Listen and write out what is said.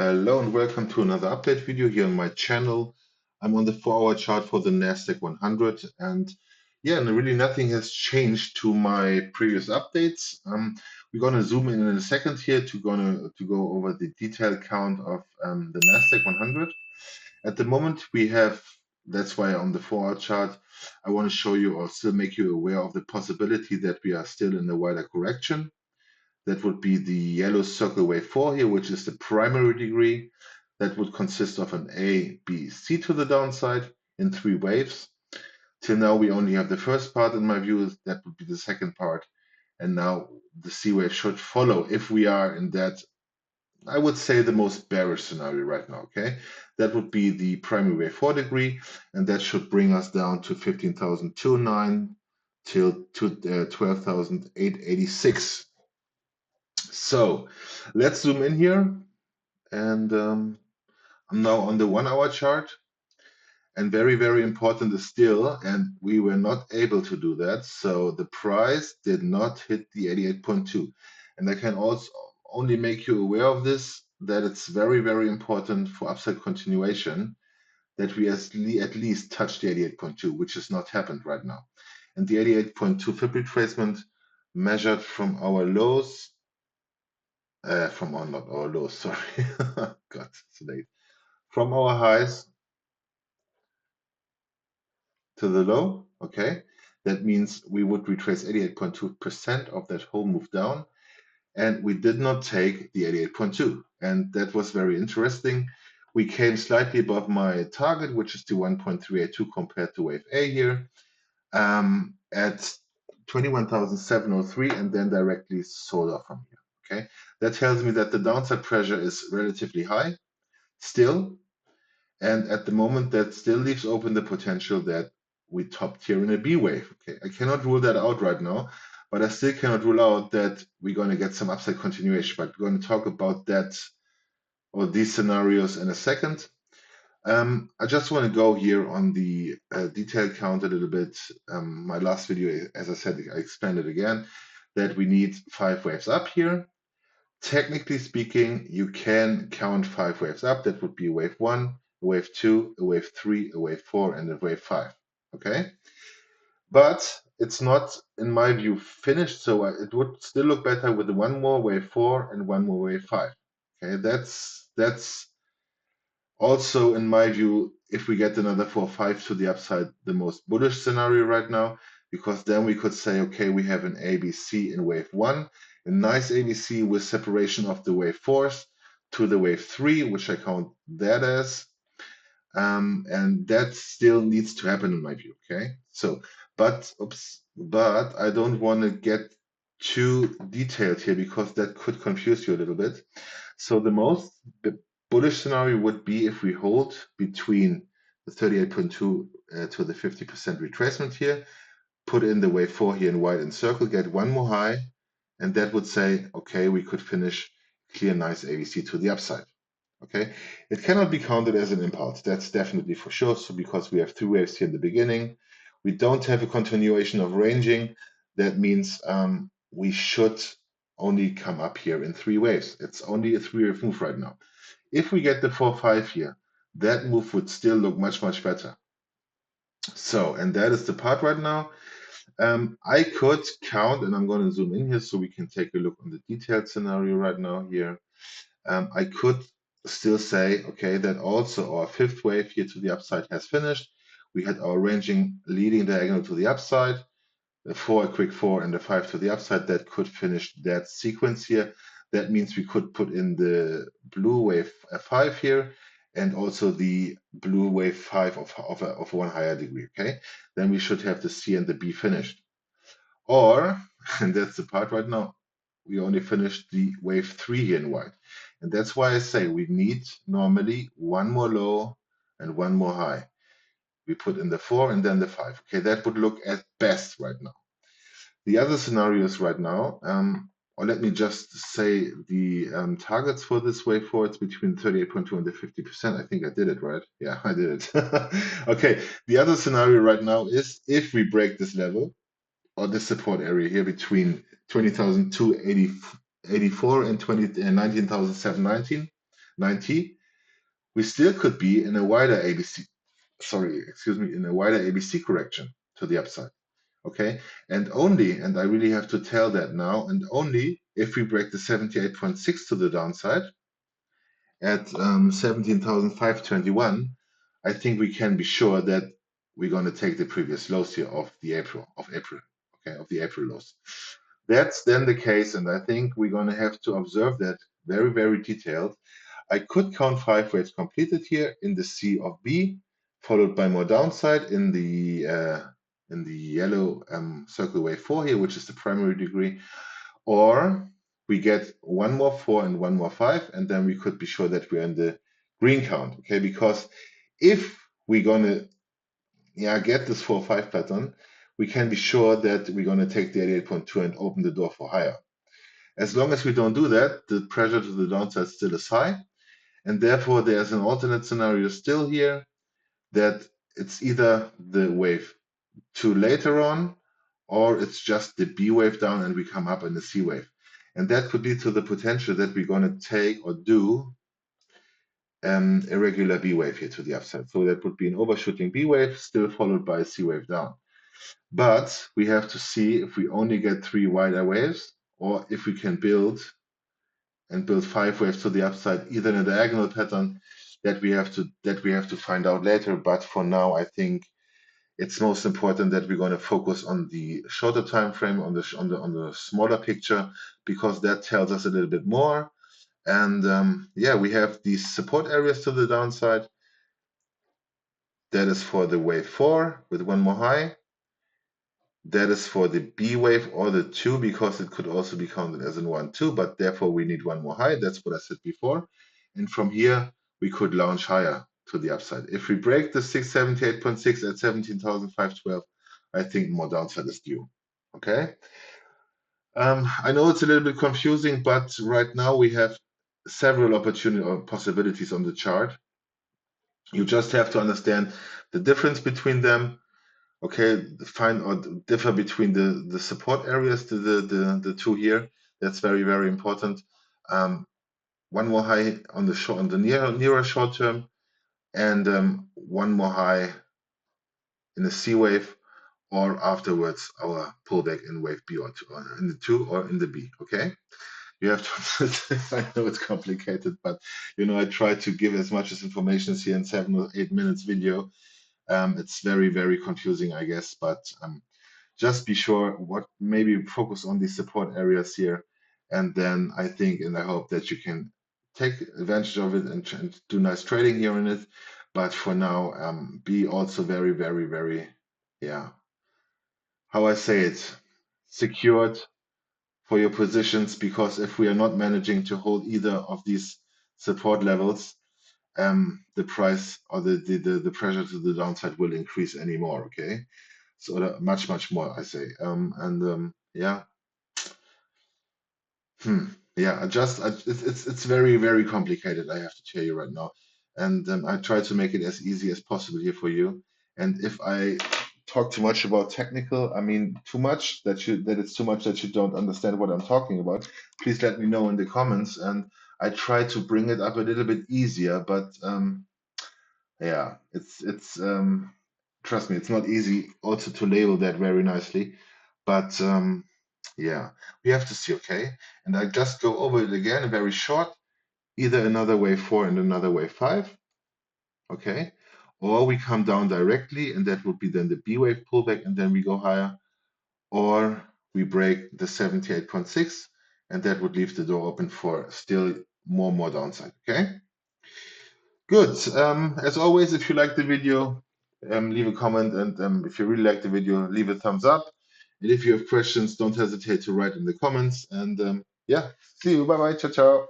Hello and welcome to another update video here on my channel. I'm on the 4-hour chart for the Nasdaq 100, and really nothing has changed to my previous updates. We're gonna zoom in a second here to go over the detailed count of the Nasdaq 100. At the moment we have, that's why on the 4-hour chart I want to show you or still make you aware of the possibility that we are still in a wider correction. That would be the yellow circle wave 4 here, which is the primary degree. That would consist of an A, B, C to the downside in 3 waves. Till now, we only have the first part in my view. That would be the second part. And now the C wave should follow if we are in that, I would say, the most bearish scenario right now. Okay, that would be the primary wave 4 degree, and that should bring us down to 15,209 till to 12,886. So let's zoom in here, and I'm now on the 1-hour chart. And very important is still, and we were not able to do that. So the price did not hit the 88.2. And I can also only make you aware of this, that it's very important for upside continuation that we at least touch the 88.2, which has not happened right now. And the 88.2 fib retracement measured from our lows from our, not our lows, sorry. God, it's late. From our highs to the low, okay? That means we would retrace 88.2% of that whole move down, and we did not take the 88.2. And that was very interesting. We came slightly above my target, which is the 1.382 compared to wave A here, at 21,703, and then directly sold off from here. Okay, that tells me that the downside pressure is relatively high still, and at the moment that still leaves open the potential that we top tier in a B wave. Okay, I cannot rule that out right now, but I still cannot rule out that we're going to get some upside continuation. But we're going to talk about that or these scenarios in a second. I just want to go here on the detail count a little bit. My last video, as I said, I expanded again that we need 5 waves up here. Technically speaking, you can count 5 waves up. That would be a wave 1, a wave 2, a wave 3, a wave 4, and a wave 5. Okay? But it's not, in my view, finished. So it would still look better with one more wave 4 and one more wave 5. Okay, that's also, in my view, if we get another 4 or 5 to the upside, the most bullish scenario right now, because then we could say, okay, we have an ABC in wave 1, a nice ABC with separation of the wave 4s to the wave 3, which I count that as. And that still needs to happen in my view, okay? So, but I don't want to get too detailed here because that could confuse you a little bit. So the bullish scenario would be if we hold between the 38.2 to the 50% retracement here, put in the wave 4 here in white and circle, get one more high, and that would say, okay, we could finish clear nice ABC to the upside. Okay, it cannot be counted as an impulse. That's definitely for sure. So because we have 2 waves here in the beginning, we don't have a continuation of ranging. That means we should only come up here in 3 waves. It's only a 3-wave move right now. If we get the 4-5 here, that move would still look much better. So, and that is the part right now. I could count, and I'm going to zoom in here so we can take a look on the detailed scenario right now here. I could still say, okay, that also our 5th wave here to the upside has finished. We had our ranging leading diagonal to the upside, a 4, a quick 4, and a 5 to the upside. That could finish that sequence here. That means we could put in the blue wave 5 here, and also the blue wave 5 of one higher degree, okay? Then we should have the C and the B finished. Or, and that's the part right now, we only finished the wave 3 here in white. And that's why I say we need normally one more low and one more high. We put in the 4 and then the 5. Okay, that would look at best right now. The other scenarios right now, or let me just say the targets for this wave 4, it's between 38.2 and the 50%. I think I did it, right? Yeah, I did it. Okay, the other scenario right now is if we break this level, or this support area here between 20,284 and 19,719. 90, we still could be in a wider ABC, in a wider ABC correction to the upside. Okay, and only, and I really have to tell that now, and only if we break the 78.6 to the downside at 17,521, I think we can be sure that we're going to take the previous lows here of April, okay, of the April lows. That's then the case, and I think we're going to have to observe that very, very detailed. I could count 5 waves completed here in the C of B, followed by more downside in the yellow circle wave 4 here, which is the primary degree, or we get one more 4 and one more 5, and then we could be sure that we're in the green count, okay? Because if we're gonna get this 4-5 pattern, we can be sure that we're gonna take the 88.2 and open the door for higher. As long as we don't do that, the pressure to the downside still is high, and therefore there's an alternate scenario still here that it's either the wave 2 later on, or it's just the B wave down and we come up in the C wave. And that could lead to the potential that we're going to take or do a regular B wave here to the upside. So that would be an overshooting B wave, still followed by a C wave down. But we have to see if we only get 3 wider waves, or if we can build 5 waves to the upside, either in a diagonal pattern that we have to find out later. But for now, I think it's most important that we're going to focus on the shorter time frame, on the smaller picture, because that tells us a little bit more. And yeah, we have these support areas to the downside. That is for the wave 4 with one more high. That is for the B wave or the 2, because it could also be counted as a 1-2, but therefore we need one more high. That's what I said before. And from here, we could launch higher to the upside. If we break the 678.6 at 17,512, I think more downside is due. Okay. I know it's a little bit confusing, but right now we have several opportunity or possibilities on the chart. You just have to understand the difference between them. Okay, find or differ between the support areas to the two here. That's very, very important. One more high on the nearer short term, and one more high in the C wave, or afterwards our pullback in wave B or in the 2 or in the B. Okay, you have to. I know it's complicated, but I try to give as much as information here in 7 or 8 minutes video. It's very, very confusing, I guess, but just be sure maybe focus on these support areas here, and then I think and I hope that you can take advantage of it and do nice trading here in it. But for now, be also very, very, very, how I say it, secured for your positions, because if we are not managing to hold either of these support levels, the price or the pressure to the downside will increase anymore. Okay, so much more, I say. Yeah. It's very, very complicated, I have to tell you right now. And I try to make it as easy as possible here for you. And if I talk too much about technical, I mean too much that it's too much that you don't understand what I'm talking about, please let me know in the comments, and I try to bring it up a little bit easier. But yeah, it's trust me, it's not easy also to label that very nicely. But yeah, we have to see, okay? And I just go over it again, very short, either another wave 4 and another wave 5, okay? Or we come down directly, and that would be then the B wave pullback, and then we go higher. Or we break the 78.6, and that would leave the door open for still more downside, okay? Good. As always, if you like the video, leave a comment, and if you really like the video, leave a thumbs up. And if you have questions, don't hesitate to write in the comments. And yeah, see you. Bye bye. Ciao, ciao.